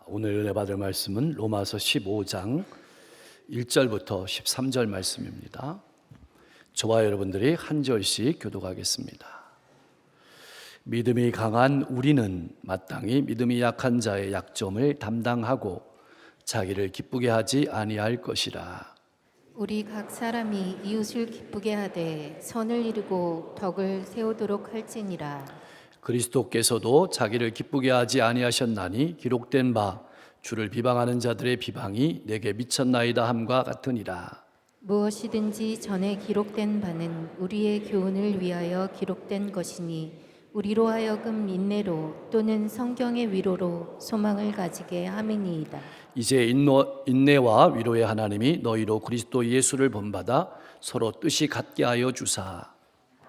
오늘 은혜 받을 말씀은 로마서 15장 1절부터 13절 말씀입니다. 저와 여러분들이 한 절씩 교독하겠습니다. 믿음이 강한 우리는 마땅히 믿음이 약한 자의 약점을 담당하고 자기를 기쁘게 하지 아니할 것이라. 우리 각 사람이 이웃을 기쁘게 하되 선을 이루고 덕을 세우도록 할지니라. 그리스도께서도 자기를 기쁘게 하지 아니하셨나니 기록된 바 주를 비방하는 자들의 비방이 내게 미쳤나이다 함과 같으니라. 무엇이든지 전에 기록된 바는 우리의 교훈을 위하여 기록된 것이니 우리로 하여금 인내로 또는 성경의 위로로 소망을 가지게 함이니이다. 이제 인내와 위로의 하나님이 너희로 그리스도 예수를 본받아 서로 뜻이 같게 하여 주사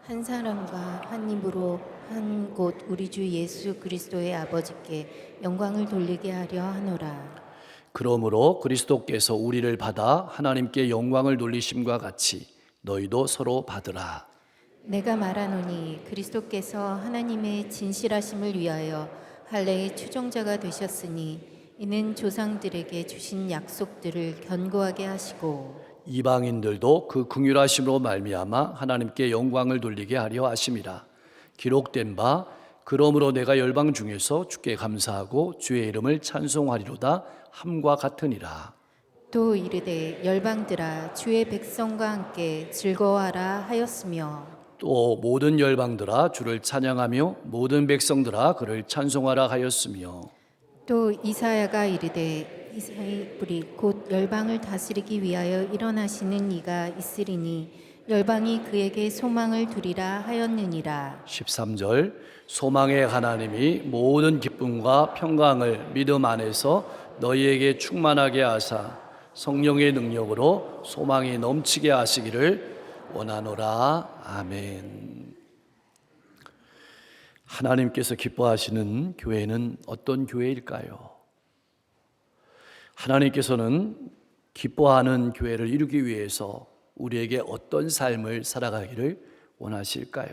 한 사람과 한 입으로 한 곧 우리 주 예수 그리스도의 아버지께 영광을 돌리게 하려 하노라. 그러므로 그리스도께서 우리를 받아 하나님께 영광을 돌리심과 같이 너희도 서로 받으라. 내가 말하노니 그리스도께서 하나님의 진실하심을 위하여 할례의 추종자가 되셨으니 이는 조상들에게 주신 약속들을 견고하게 하시고 이방인들도 그 긍휼하심으로 말미암아 하나님께 영광을 돌리게 하려 하심이라. 기록된 바 그러므로 내가 열방 중에서 주께 감사하고 주의 이름을 찬송하리로다 함과 같으니라. 또 이르되 열방들아 주의 백성과 함께 즐거워하라 하였으며 또 모든 열방들아 주를 찬양하며 모든 백성들아 그를 찬송하라 하였으며 또 이사야가 이르되 이스라엘 뿌리 곧 열방을 다스리기 위하여 일어나시는 이가 있으리니 열방이 그에게 소망을 두리라 하였느니라. 13절 소망의 하나님이 모든 기쁨과 평강을 믿음 안에서 너희에게 충만하게 하사 성령의 능력으로 소망이 넘치게 하시기를 원하노라. 아멘. 하나님께서 기뻐하시는 교회는 어떤 교회일까요? 하나님께서는 기뻐하는 교회를 이루기 위해서 우리에게 어떤 삶을 살아가기를 원하실까요?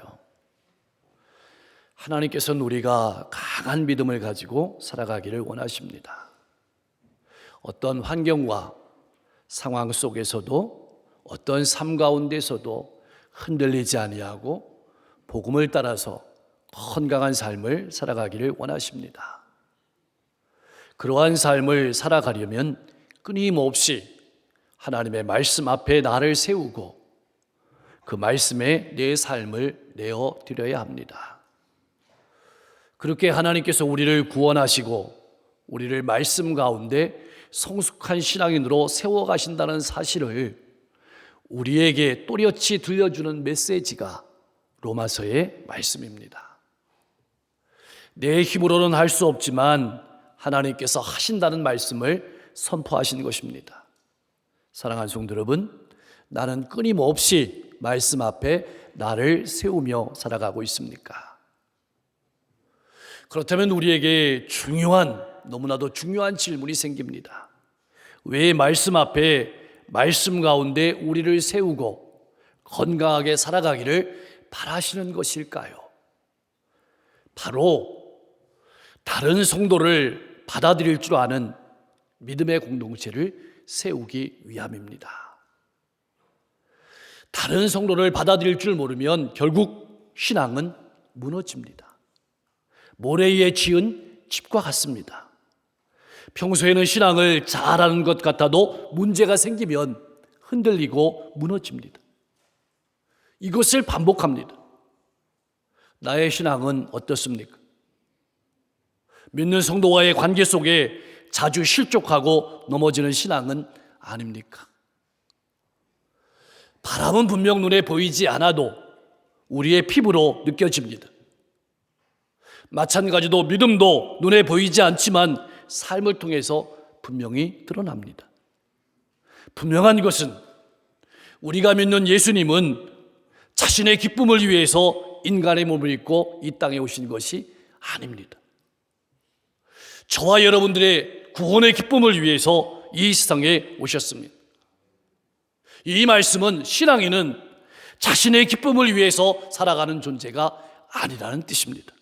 하나님께서는 우리가 강한 믿음을 가지고 살아가기를 원하십니다. 어떤 환경과 상황 속에서도 어떤 삶 가운데서도 흔들리지 아니하고 복음을 따라서 건강한 삶을 살아가기를 원하십니다. 그러한 삶을 살아가려면 끊임없이 하나님의 말씀 앞에 나를 세우고 그 말씀에 내 삶을 내어드려야 합니다. 그렇게 하나님께서 우리를 구원하시고 우리를 말씀 가운데 성숙한 신앙인으로 세워가신다는 사실을 우리에게 또렷이 들려주는 메시지가 로마서의 말씀입니다. 내 힘으로는 할 수 없지만 하나님께서 하신다는 말씀을 선포하신 것입니다. 사랑하는 성도 여러분, 나는 끊임없이 말씀 앞에 나를 세우며 살아가고 있습니까? 그렇다면 우리에게 너무나도 중요한 질문이 생깁니다. 왜 말씀 앞에 말씀 가운데 우리를 세우고 건강하게 살아가기를 바라시는 것일까요? 바로 다른 성도를 받아들일 줄 아는 믿음의 공동체를 세우기 위함입니다. 다른 성도를 받아들일 줄 모르면 결국 신앙은 무너집니다. 모래 위에 지은 집과 같습니다. 평소에는 신앙을 잘하는 것 같아도 문제가 생기면 흔들리고 무너집니다. 이것을 반복합니다. 나의 신앙은 어떻습니까? 믿는 성도와의 관계 속에 자주 실족하고 넘어지는 신앙은 아닙니까? 바람은 분명 눈에 보이지 않아도 우리의 피부로 느껴집니다. 마찬가지로 믿음도 눈에 보이지 않지만 삶을 통해서 분명히 드러납니다. 분명한 것은 우리가 믿는 예수님은 자신의 기쁨을 위해서 인간의 몸을 입고 이 땅에 오신 것이 아닙니다. 저와 여러분들의 구원의 기쁨을 위해서 이 세상에 오셨습니다. 이 말씀은 신앙인은 자신의 기쁨을 위해서 살아가는 존재가 아니라는 뜻입니다.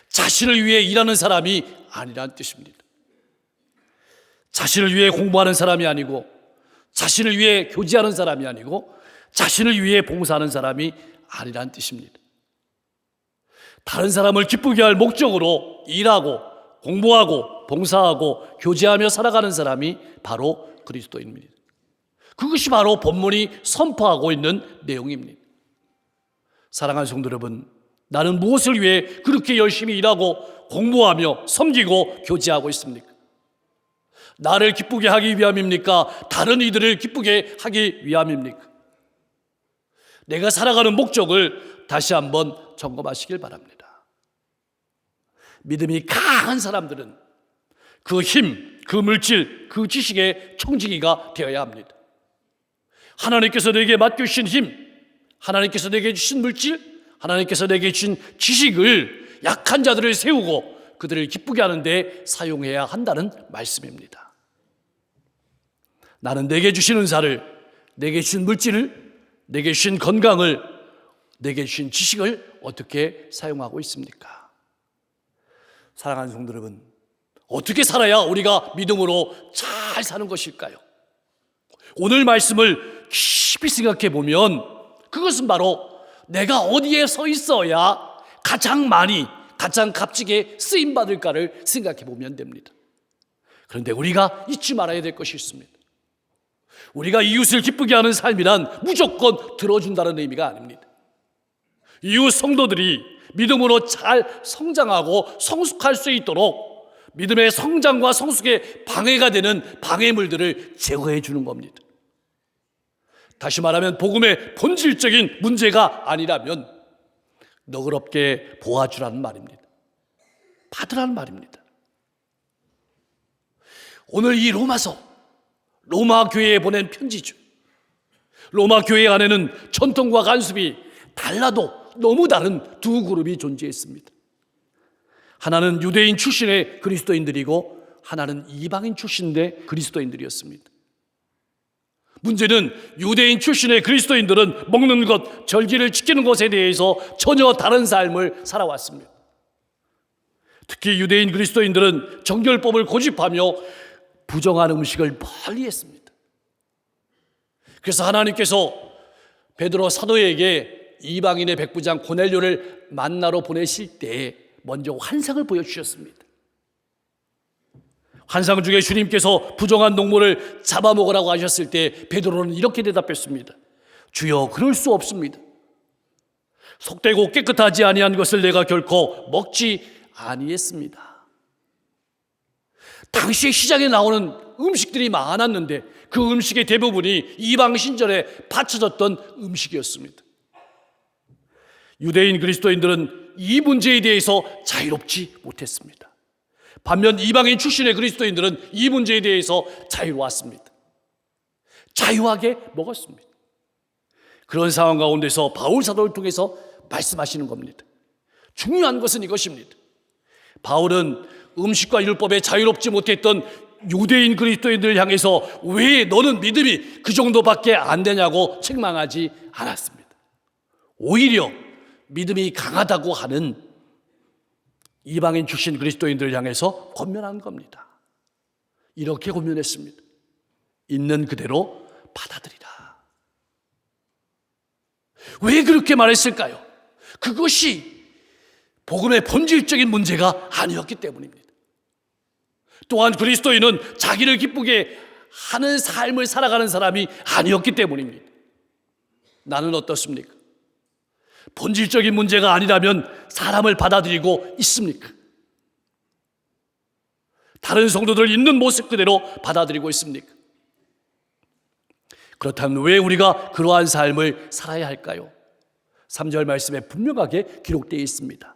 자신을 위해 일하는 사람이 아니라는 뜻입니다. 자신을 위해 공부하는 사람이 아니고, 자신을 위해 교제하는 사람이 아니고, 자신을 위해 봉사하는 사람이 아니란 뜻입니다. 다른 사람을 기쁘게 할 목적으로 일하고 공부하고 봉사하고 교제하며 살아가는 사람이 바로 그리스도인입니다. 그것이 바로 본문이 선포하고 있는 내용입니다. 사랑하는 성도 여러분, 나는 무엇을 위해 그렇게 열심히 일하고 공부하며 섬기고 교제하고 있습니까? 나를 기쁘게 하기 위함입니까? 다른 이들을 기쁘게 하기 위함입니까? 내가 살아가는 목적을 다시 한번 점검하시길 바랍니다. 믿음이 강한 사람들은 그 힘, 그 물질, 그 지식의 청지기가 되어야 합니다. 하나님께서 내게 맡겨주신 힘, 하나님께서 내게 주신 물질, 하나님께서 내게 주신 지식을 약한 자들을 세우고 그들을 기쁘게 하는 데 사용해야 한다는 말씀입니다. 나는 내게 주신 은사를, 내게 주신 물질을, 내게 주신 건강을, 내게 주신 지식을 어떻게 사용하고 있습니까? 사랑하는 성도 여러분, 어떻게 살아야 우리가 믿음으로 잘 사는 것일까요? 오늘 말씀을 깊이 생각해 보면 그것은 바로 내가 어디에 서 있어야 가장 많이, 가장 값지게 쓰임받을까를 생각해 보면 됩니다. 그런데 우리가 잊지 말아야 될 것이 있습니다. 우리가 이웃을 기쁘게 하는 삶이란 무조건 들어준다는 의미가 아닙니다. 이웃 성도들이 믿음으로 잘 성장하고 성숙할 수 있도록 믿음의 성장과 성숙에 방해가 되는 방해물들을 제거해 주는 겁니다. 다시 말하면 복음의 본질적인 문제가 아니라면 너그럽게 보아주라는 말입니다. 받으라는 말입니다. 오늘 이 로마서, 로마 교회에 보낸 편지죠. 로마 교회 안에는 전통과 간습이 달라도 너무 다른 두 그룹이 존재했습니다. 하나는 유대인 출신의 그리스도인들이고 하나는 이방인 출신의 그리스도인들이었습니다. 문제는 유대인 출신의 그리스도인들은 먹는 것, 절기를 지키는 것에 대해서 전혀 다른 삶을 살아왔습니다. 특히 유대인 그리스도인들은 정결법을 고집하며 부정한 음식을 멀리했습니다. 그래서 하나님께서 베드로 사도에게 이방인의 백부장 고넬료를 만나러 보내실 때 먼저 환상을 보여주셨습니다. 환상 중에 주님께서 부정한 동물을 잡아먹으라고 하셨을 때 베드로는 이렇게 대답했습니다. 주여, 그럴 수 없습니다. 속되고 깨끗하지 아니한 것을 내가 결코 먹지 아니했습니다. 당시에 시장에 나오는 음식들이 많았는데 그 음식의 대부분이 이방 신전에 바쳐졌던 음식이었습니다. 유대인 그리스도인들은 이 문제에 대해서 자유롭지 못했습니다. 반면 이방인 출신의 그리스도인들은 이 문제에 대해서 자유로웠습니다. 자유하게 먹었습니다. 그런 상황 가운데서 바울 사도를 통해서 말씀하시는 겁니다. 중요한 것은 이것입니다. 바울은 음식과 율법에 자유롭지 못했던 유대인 그리스도인들을 향해서 왜 너는 믿음이 그 정도밖에 안 되냐고 책망하지 않았습니다. 오히려 믿음이 강하다고 하는 이방인 출신 그리스도인들을 향해서 권면한 겁니다. 이렇게 권면했습니다. 있는 그대로 받아들이라. 왜 그렇게 말했을까요? 그것이 복음의 본질적인 문제가 아니었기 때문입니다. 또한 그리스도인은 자기를 기쁘게 하는 삶을 살아가는 사람이 아니었기 때문입니다. 나는 어떻습니까? 본질적인 문제가 아니라면 사람을 받아들이고 있습니까? 다른 성도들 있는 모습 그대로 받아들이고 있습니까? 그렇다면 왜 우리가 그러한 삶을 살아야 할까요? 3절 말씀에 분명하게 기록되어 있습니다.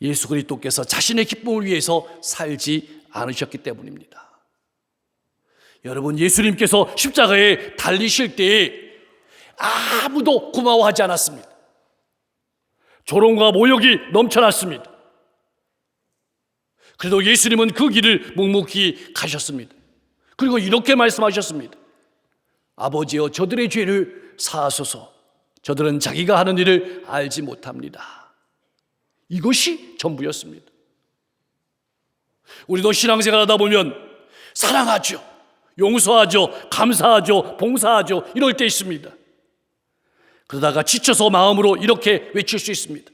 예수 그리스도께서 자신의 기쁨을 위해서 살지 않으셨기 때문입니다. 여러분, 예수님께서 십자가에 달리실 때에 아무도 고마워하지 않았습니다. 조롱과 모욕이 넘쳐났습니다. 그래도 예수님은 그 길을 묵묵히 가셨습니다. 그리고 이렇게 말씀하셨습니다. 아버지여, 저들의 죄를 사하소서. 저들은 자기가 하는 일을 알지 못합니다. 이것이 전부였습니다. 우리도 신앙생활 하다 보면 사랑하죠, 용서하죠, 감사하죠, 봉사하죠. 이럴 때 있습니다. 그러다가 지쳐서 마음으로 이렇게 외칠 수 있습니다.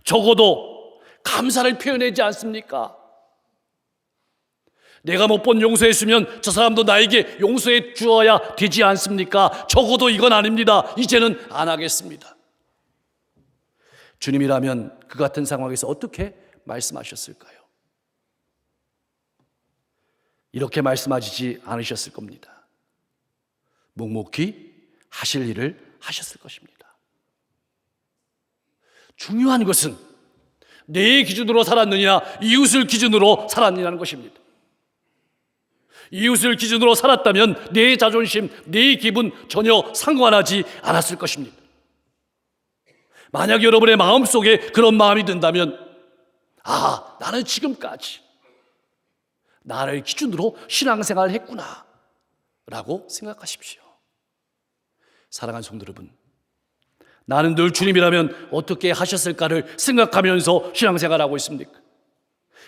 적어도 감사를 표현하지 않습니까? 내가 못 본 용서했으면 저 사람도 나에게 용서해 주어야 되지 않습니까? 적어도 이건 아닙니다. 이제는 안 하겠습니다. 주님이라면 그 같은 상황에서 어떻게 말씀하셨을까요? 이렇게 말씀하시지 않으셨을 겁니다. 묵묵히 하실 일을 하셨을 것입니다. 중요한 것은 내 기준으로 살았느냐, 이웃을 기준으로 살았느냐는 것입니다. 이웃을 기준으로 살았다면 내 자존심, 내 기분 전혀 상관하지 않았을 것입니다. 만약 여러분의 마음속에 그런 마음이 든다면, 나는 지금까지 나를 기준으로 신앙생활을 했구나 라고 생각하십시오. 사랑하는 성도 여러분, 나는 늘 주님이라면 어떻게 하셨을까를 생각하면서 신앙생활하고 있습니까?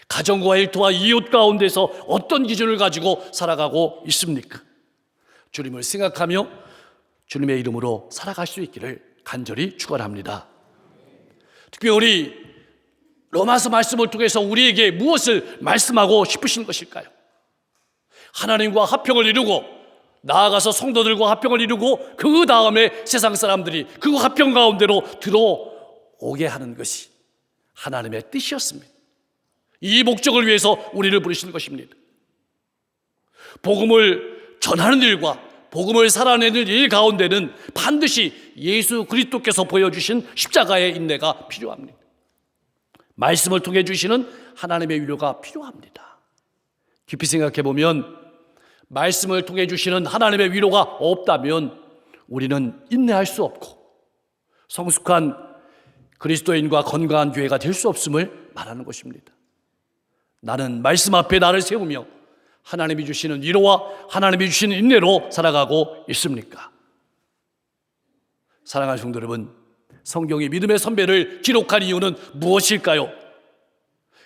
가정과 일터와 이웃 가운데서 어떤 기준을 가지고 살아가고 있습니까? 주님을 생각하며 주님의 이름으로 살아갈 수 있기를 간절히 축원합니다. 특별히 로마서 말씀을 통해서 우리에게 무엇을 말씀하고 싶으신 것일까요? 하나님과 화평을 이루고 나아가서 성도들과 화평을 이루고 그 다음에 세상 사람들이 그 화평 가운데로 들어오게 하는 것이 하나님의 뜻이었습니다. 이 목적을 위해서 우리를 부르시는 것입니다. 복음을 전하는 일과 복음을 살아내는 일 가운데는 반드시 예수 그리스도께서 보여주신 십자가의 인내가 필요합니다. 말씀을 통해 주시는 하나님의 위로가 필요합니다. 깊이 생각해 보면 말씀을 통해 주시는 하나님의 위로가 없다면 우리는 인내할 수 없고 성숙한 그리스도인과 건강한 교회가 될 수 없음을 말하는 것입니다. 나는 말씀 앞에 나를 세우며 하나님이 주시는 위로와 하나님이 주시는 인내로 살아가고 있습니까? 사랑하는 성도 여러분, 성경이 믿음의 선배를 기록한 이유는 무엇일까요?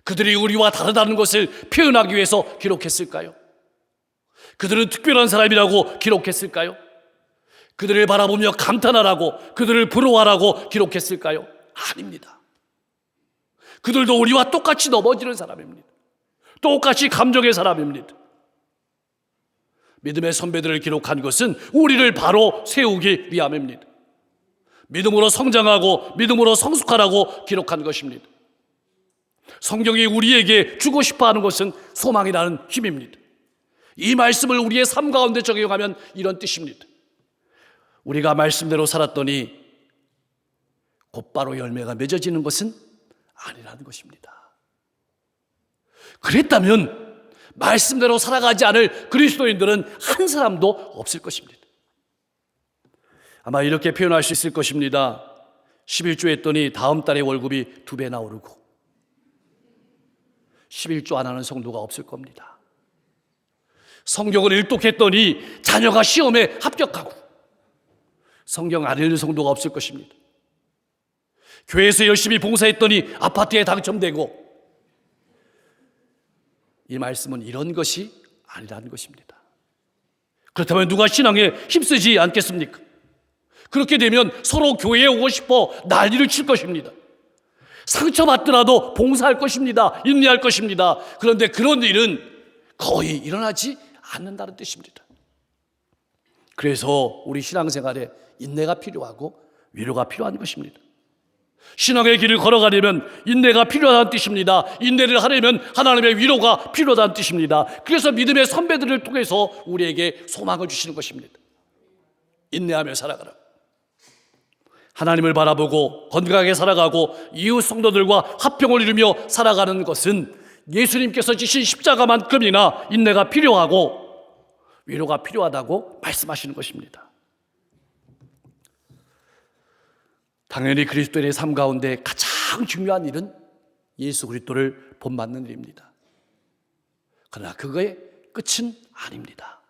그들이 우리와 다르다는 것을 표현하기 위해서 기록했을까요? 그들은 특별한 사람이라고 기록했을까요? 그들을 바라보며 감탄하라고, 그들을 부러워하라고 기록했을까요? 아닙니다. 그들도 우리와 똑같이 넘어지는 사람입니다. 똑같이 감정의 사람입니다. 믿음의 선배들을 기록한 것은 우리를 바로 세우기 위함입니다. 믿음으로 성장하고 믿음으로 성숙하라고 기록한 것입니다. 성경이 우리에게 주고 싶어하는 것은 소망이라는 힘입니다. 이 말씀을 우리의 삶 가운데 적용하면 이런 뜻입니다. 우리가 말씀대로 살았더니 곧바로 열매가 맺어지는 것은 아니라는 것입니다. 그랬다면 말씀대로 살아가지 않을 그리스도인들은 한 사람도 없을 것입니다. 아마 이렇게 표현할 수 있을 것입니다. 11조 했더니 다음 달에 월급이 2배나 오르고 11조 안 하는 성도가 없을 겁니다. 성경을 일독했더니 자녀가 시험에 합격하고 성경 안 읽는 성도가 없을 것입니다. 교회에서 열심히 봉사했더니 아파트에 당첨되고, 이 말씀은 이런 것이 아니라는 것입니다. 그렇다면 누가 신앙에 힘쓰지 않겠습니까? 그렇게 되면 서로 교회에 오고 싶어 난리를 칠 것입니다. 상처받더라도 봉사할 것입니다. 인내할 것입니다. 그런데 그런 일은 거의 일어나지 않는다는 뜻입니다. 그래서 우리 신앙생활에 인내가 필요하고 위로가 필요한 것입니다. 신앙의 길을 걸어가려면 인내가 필요하다는 뜻입니다. 인내를 하려면 하나님의 위로가 필요하다는 뜻입니다. 그래서 믿음의 선배들을 통해서 우리에게 소망을 주시는 것입니다. 인내하며 살아가라. 하나님을 바라보고 건강하게 살아가고 이웃 성도들과 화평을 이루며 살아가는 것은 예수님께서 지신 십자가만큼이나 인내가 필요하고 위로가 필요하다고 말씀하시는 것입니다. 당연히 그리스도인의 삶 가운데 가장 중요한 일은 예수 그리스도를 본받는 일입니다. 그러나 그거의 끝은 아닙니다.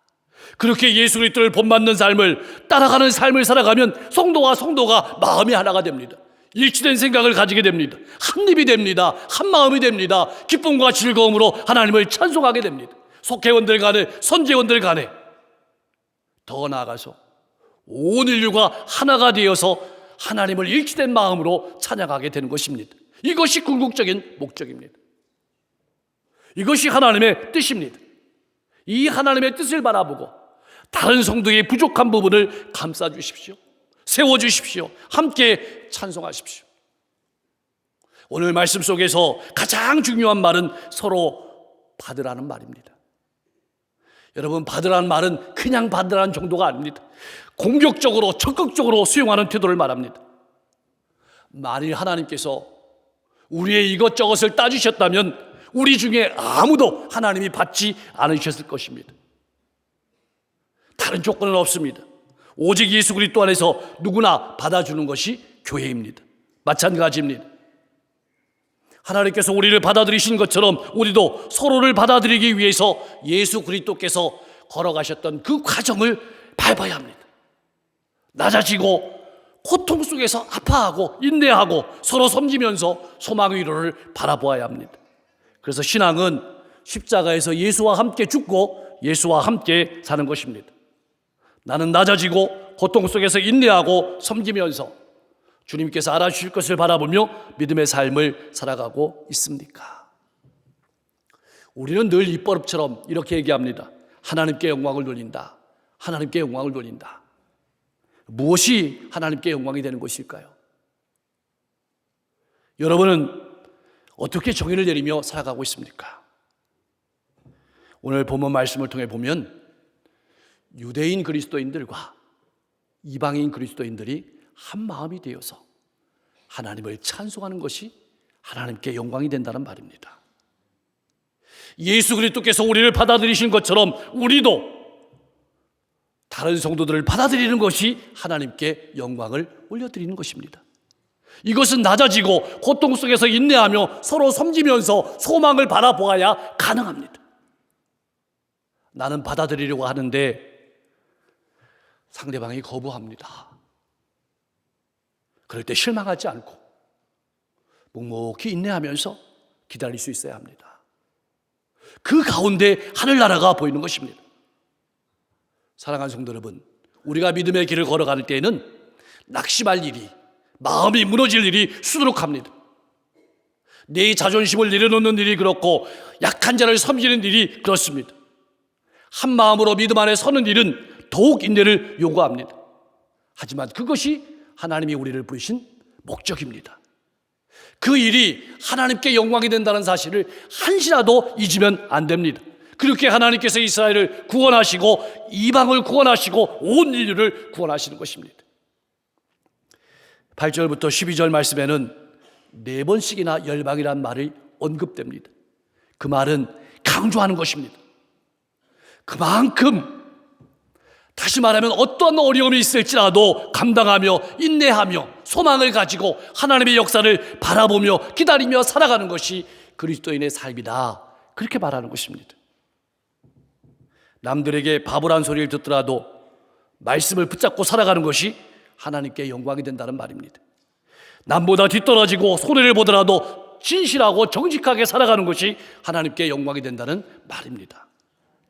그렇게 예수 그리스도를 본받는 삶을 따라가는 삶을 살아가면 성도가 마음이 하나가 됩니다. 일치된 생각을 가지게 됩니다. 한 입이 됩니다. 한 마음이 됩니다. 기쁨과 즐거움으로 하나님을 찬송하게 됩니다. 속회원들 간에, 선제원들 간에, 더 나아가서 온 인류가 하나가 되어서 하나님을 일치된 마음으로 찬양하게 되는 것입니다. 이것이 궁극적인 목적입니다. 이것이 하나님의 뜻입니다. 이 하나님의 뜻을 바라보고 다른 성도의 부족한 부분을 감싸주십시오. 세워주십시오. 함께 찬송하십시오. 오늘 말씀 속에서 가장 중요한 말은 서로 받으라는 말입니다. 여러분, 받으라는 말은 그냥 받으라는 정도가 아닙니다. 공격적으로, 적극적으로 수용하는 태도를 말합니다. 만일 하나님께서 우리의 이것저것을 따지셨다면 우리 중에 아무도 하나님이 받지 않으셨을 것입니다. 다른 조건은 없습니다. 오직 예수 그리스도 안에서 누구나 받아주는 것이 교회입니다. 마찬가지입니다. 하나님께서 우리를 받아들이신 것처럼 우리도 서로를 받아들이기 위해서 예수 그리스도께서 걸어가셨던 그 과정을 밟아야 합니다. 낮아지고 고통 속에서 아파하고 인내하고 서로 섬기면서 소망의 위로를 바라보아야 합니다. 그래서 신앙은 십자가에서 예수와 함께 죽고 예수와 함께 사는 것입니다. 나는 낮아지고 고통 속에서 인내하고 섬기면서 주님께서 알아주실 것을 바라보며 믿음의 삶을 살아가고 있습니까? 우리는 늘 입버릇처럼 이렇게 얘기합니다. 하나님께 영광을 돌린다. 하나님께 영광을 돌린다. 무엇이 하나님께 영광이 되는 것일까요? 여러분은 어떻게 정의를 내리며 살아가고 있습니까? 오늘 본문 말씀을 통해 보면 유대인 그리스도인들과 이방인 그리스도인들이 한 마음이 되어서 하나님을 찬송하는 것이 하나님께 영광이 된다는 말입니다. 예수 그리스도께서 우리를 받아들이신 것처럼 우리도 다른 성도들을 받아들이는 것이 하나님께 영광을 올려드리는 것입니다. 이것은 낮아지고 고통 속에서 인내하며 서로 섬기면서 소망을 바라보아야 가능합니다. 나는 받아들이려고 하는데 상대방이 거부합니다. 그럴 때 실망하지 않고 묵묵히 인내하면서 기다릴 수 있어야 합니다. 그 가운데 하늘나라가 보이는 것입니다. 사랑하는 성도 여러분, 우리가 믿음의 길을 걸어갈 때에는 낙심할 일이, 마음이 무너질 일이 수두룩합니다. 내 자존심을 내려놓는 일이 그렇고 약한 자를 섬기는 일이 그렇습니다. 한 마음으로 믿음 안에 서는 일은 더욱 인내를 요구합니다. 하지만 그것이 하나님이 우리를 부르신 목적입니다. 그 일이 하나님께 영광이 된다는 사실을 한시라도 잊으면 안 됩니다. 그렇게 하나님께서 이스라엘을 구원하시고 이방을 구원하시고 온 인류를 구원하시는 것입니다. 8절부터 12절 말씀에는 4번씩이나 열방이란 말이 언급됩니다. 그 말은 강조하는 것입니다. 그만큼 다시 말하면 어떤 어려움이 있을지라도 감당하며 인내하며 소망을 가지고 하나님의 역사를 바라보며 기다리며 살아가는 것이 그리스도인의 삶이다. 그렇게 말하는 것입니다. 남들에게 바보란 소리를 듣더라도 말씀을 붙잡고 살아가는 것이 하나님께 영광이 된다는 말입니다. 남보다 뒤떨어지고 손해를 보더라도 진실하고 정직하게 살아가는 것이 하나님께 영광이 된다는 말입니다.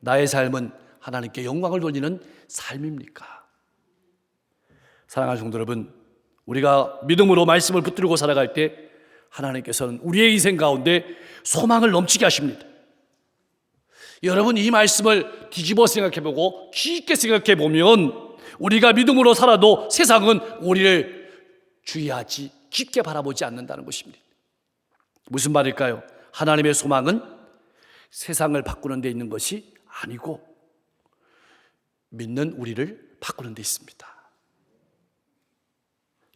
나의 삶은 하나님께 영광을 돌리는 삶입니까? 사랑하는 성도 여러분, 우리가 믿음으로 말씀을 붙들고 살아갈 때 하나님께서는 우리의 인생 가운데 소망을 넘치게 하십니다. 여러분, 이 말씀을 뒤집어 생각해보고 깊게 생각해보면 우리가 믿음으로 살아도 세상은 우리를 주의하지 깊게 바라보지 않는다는 것입니다. 무슨 말일까요? 하나님의 소망은 세상을 바꾸는 데 있는 것이 아니고 믿는 우리를 바꾸는 데 있습니다.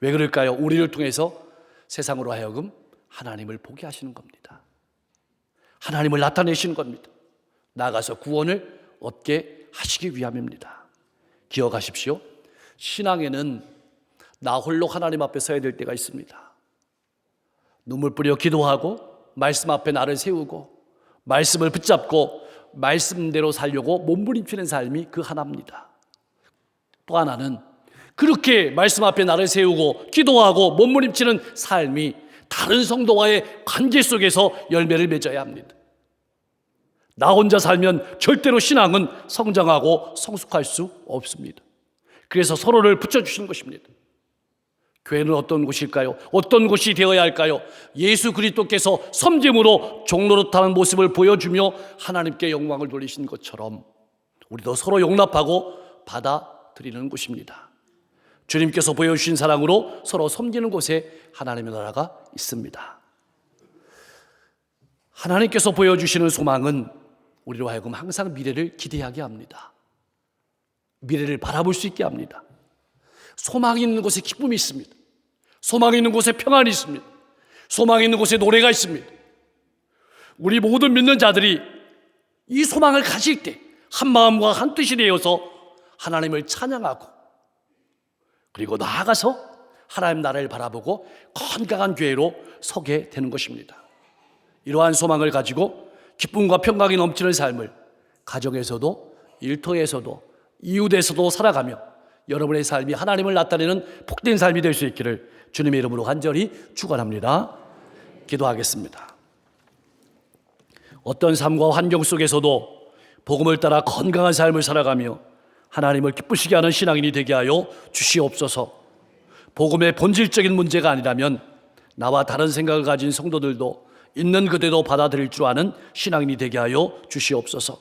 왜 그럴까요? 우리를 통해서 세상으로 하여금 하나님을 보게 하시는 겁니다. 하나님을 나타내시는 겁니다. 나아가서 구원을 얻게 하시기 위함입니다. 기억하십시오. 신앙에는 나 홀로 하나님 앞에 서야 될 때가 있습니다. 눈물 뿌려 기도하고 말씀 앞에 나를 세우고 말씀을 붙잡고 말씀대로 살려고 몸부림치는 삶이 그 하나입니다. 또 하나는 그렇게 말씀 앞에 나를 세우고 기도하고 몸부림치는 삶이 다른 성도와의 관계 속에서 열매를 맺어야 합니다. 나 혼자 살면 절대로 신앙은 성장하고 성숙할 수 없습니다. 그래서 서로를 붙여주시는 것입니다. 교회는 어떤 곳일까요? 어떤 곳이 되어야 할까요? 예수 그리스도께서 섬김으로 종노릇하는 모습을 보여주며 하나님께 영광을 돌리신 것처럼 우리도 서로 용납하고 받아들이는 곳입니다. 주님께서 보여주신 사랑으로 서로 섬기는 곳에 하나님의 나라가 있습니다. 하나님께서 보여주시는 소망은 우리로 하여금 항상 미래를 기대하게 합니다. 미래를 바라볼 수 있게 합니다. 소망이 있는 곳에 기쁨이 있습니다. 소망이 있는 곳에 평안이 있습니다. 소망이 있는 곳에 노래가 있습니다. 우리 모든 믿는 자들이 이 소망을 가질 때 한 마음과 한 뜻이 되어서 하나님을 찬양하고 그리고 나아가서 하나님 나라를 바라보고 건강한 교회로 서게 되는 것입니다. 이러한 소망을 가지고 기쁨과 평강이 넘치는 삶을 가정에서도 일터에서도 이웃에서도 살아가며 여러분의 삶이 하나님을 나타내는 복된 삶이 될 수 있기를 주님의 이름으로 간절히 축원합니다. 기도하겠습니다. 어떤 삶과 환경 속에서도 복음을 따라 건강한 삶을 살아가며 하나님을 기쁘시게 하는 신앙인이 되게 하여 주시옵소서. 복음의 본질적인 문제가 아니라면 나와 다른 생각을 가진 성도들도 있는 그대로 받아들일 줄 아는 신앙인이 되게 하여 주시옵소서.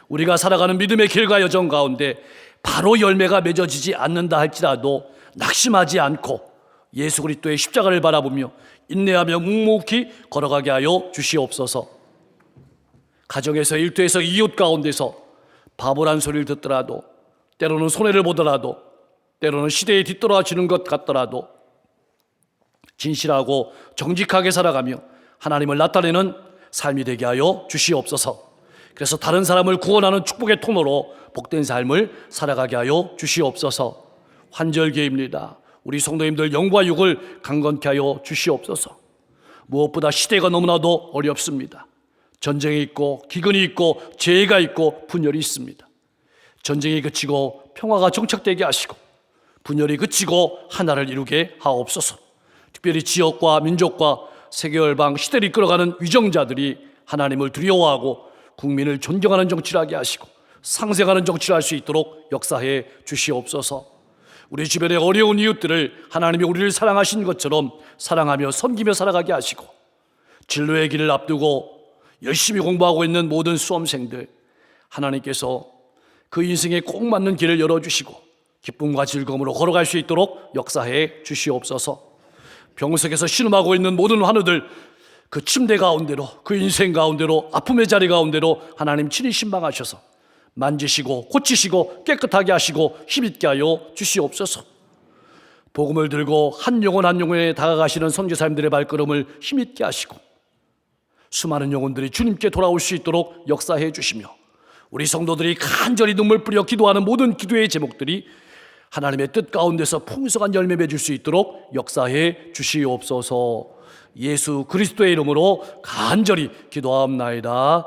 우리가 살아가는 믿음의 길과 여정 가운데 바로 열매가 맺어지지 않는다 할지라도 낙심하지 않고 예수 그리스도의 십자가를 바라보며 인내하며 묵묵히 걸어가게 하여 주시옵소서. 가정에서 일터에서 이웃 가운데서 바보란 소리를 듣더라도 때로는 손해를 보더라도 때로는 시대에 뒤떨어지는 것 같더라도 진실하고 정직하게 살아가며 하나님을 나타내는 삶이 되게 하여 주시옵소서. 그래서 다른 사람을 구원하는 축복의 통로로 복된 삶을 살아가게 하여 주시옵소서. 환절기입니다. 우리 성도님들 영과 육을 강건케 하여 주시옵소서. 무엇보다 시대가 너무나도 어렵습니다. 전쟁이 있고 기근이 있고 재해가 있고 분열이 있습니다. 전쟁이 그치고 평화가 정착되게 하시고 분열이 그치고 하나를 이루게 하옵소서. 특별히 지역과 민족과 세계열방 시대를 이끌어가는 위정자들이 하나님을 두려워하고 국민을 존경하는 정치를 하게 하시고 상생하는 정치를 할 수 있도록 역사해 주시옵소서. 우리 주변의 어려운 이웃들을 하나님이 우리를 사랑하신 것처럼 사랑하며 섬기며 살아가게 하시고 진로의 길을 앞두고 열심히 공부하고 있는 모든 수험생들 하나님께서 그 인생에 꼭 맞는 길을 열어주시고 기쁨과 즐거움으로 걸어갈 수 있도록 역사해 주시옵소서. 병석에서 신음하고 있는 모든 환우들 그 침대 가운데로 그 인생 가운데로 아픔의 자리 가운데로 하나님 친히 신방하셔서 만지시고 고치시고 깨끗하게 하시고 힘있게 하여 주시옵소서. 복음을 들고 한 영혼 한 영혼에 다가가시는 선교사님들의 발걸음을 힘있게 하시고 수많은 영혼들이 주님께 돌아올 수 있도록 역사해 주시며 우리 성도들이 간절히 눈물 뿌려 기도하는 모든 기도의 제목들이 하나님의 뜻 가운데서 풍성한 열매 맺을 수 있도록 역사해 주시옵소서. 예수 그리스도의 이름으로 간절히 기도하옵나이다.